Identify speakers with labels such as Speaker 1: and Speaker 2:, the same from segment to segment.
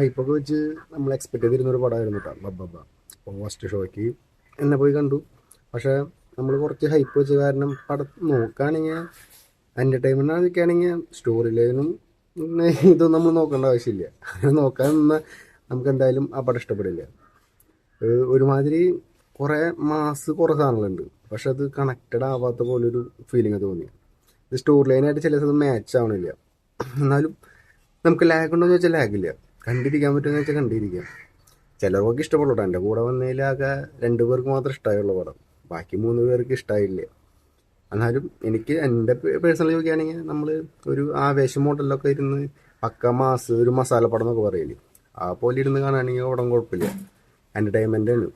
Speaker 1: ഹൈപ്പൊക്കെ വെച്ച് നമ്മൾ എക്സ്പെക്ട് ചെയ്തിരുന്നൊരു പടമായിരുന്നു കേട്ടോ ബബ്ബ. അപ്പോൾ ഫസ്റ്റ് ഷോയ്ക്ക് എന്നെ പോയി കണ്ടു. പക്ഷേ നമ്മൾ കുറച്ച് ഹൈപ്പ് വെച്ച കാരണം പടം നോക്കുകയാണെങ്കിൽ എൻ്റർടൈൻമെൻ്റ് ആണെങ്കിൽ സ്റ്റോറി ലൈനും ഇതൊന്നും നമ്മൾ നോക്കേണ്ട ആവശ്യമില്ല. നോക്കാൻ നിന്നാൽ നമുക്ക് എന്തായാലും ആ പടം ഇഷ്ടപ്പെടില്ല. ഒരുമാതിരി കുറേ കുറേ സാധനങ്ങളുണ്ട്, പക്ഷെ അത് കണക്റ്റഡ് ആവാത്ത പോലൊരു ഫീലിംഗ് തോന്നി. ഇത് സ്റ്റോറി ലൈനായിട്ട് ചില സ്ഥലത്ത് മാച്ച് ആവണില്ല. എന്നാലും നമുക്ക് ലാഗ് ഉണ്ടോയെന്ന് വെച്ചാൽ ലാഗില്ല, കണ്ടിരിക്കാൻ പറ്റുമെന്ന് വെച്ചാൽ കണ്ടിരിക്കാം. ചിലർക്കൊക്കെ ഇഷ്ടപ്പെടും. എൻ്റെ കൂടെ വന്നതിലാകെ 2 പേർക്ക് മാത്രം ഇഷ്ടമായുള്ള പടം, ബാക്കി 3 പേർക്ക് ഇഷ്ടമായില്ല. എന്നാലും എനിക്ക് എൻ്റെ പേഴ്സണൽ ചോദിക്കുകയാണെങ്കിൽ നമ്മൾ ഒരു ആവേശം മോഡലിലൊക്കെ ഇരുന്ന് പക്ക ഒരു മസാല പടം എന്നൊക്കെ പറയില്ലേ, ആ പോലെ ഇരുന്ന് കാണുകയാണെങ്കിൽ പടം കുഴപ്പമില്ല, എൻ്റർടൈൻമെൻ്റ് ആണ്.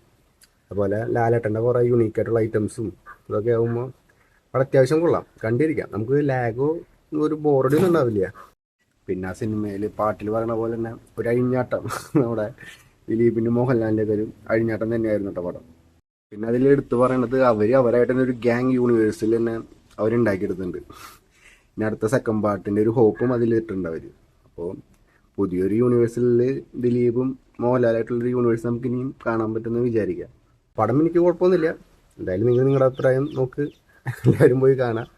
Speaker 1: അതുപോലെ ലാലേട്ടൻ്റെ കുറേ യുണീക്കായിട്ടുള്ള ഐറ്റംസും ഇതൊക്കെ ആകുമ്പോൾ അവിടെ അത്യാവശ്യം കൊള്ളാം, കണ്ടിരിക്കാം. നമുക്ക് ലാഗോ ഒരു ബോറടി ഒന്നും ഉണ്ടാവില്ല. പിന്നെ ആ സിനിമയിൽ പാട്ടിൽ പറയുന്ന പോലെ തന്നെ ഒരു അഴിഞ്ഞാട്ടം നമ്മുടെ ദിലീപിൻ്റെ മോഹൻലാലിൻ്റെ ഒക്കെ ഒരു അഴിഞ്ഞാട്ടം തന്നെയായിരുന്നു കേട്ടോ പടം. പിന്നെ അതിൽ എടുത്ത് പറയണത് അവരായിട്ട് തന്നെ ഒരു ഗ്യാങ് യൂണിവേഴ്സിൽ തന്നെ അവരുണ്ടാക്കിയെടുത്തിട്ടുണ്ട്. പിന്നെ അടുത്ത സെക്കൻഡ് പാർട്ടിൻ്റെ ഒരു ഹോപ്പും അതിലിട്ടുണ്ട് അവർ. അപ്പോൾ പുതിയൊരു യൂണിവേഴ്സിൽ ദിലീപും മോഹൻലാലായിട്ടുള്ളൊരു യൂണിവേഴ്സ് നമുക്ക് ഇനിയും കാണാൻ പറ്റുമെന്ന് വിചാരിക്കാം. പടം എനിക്ക് കുഴപ്പമൊന്നുമില്ല. എന്തായാലും നിങ്ങൾ നിങ്ങളുടെ അഭിപ്രായം നോക്ക്, എല്ലാവരും പോയി കാണാം.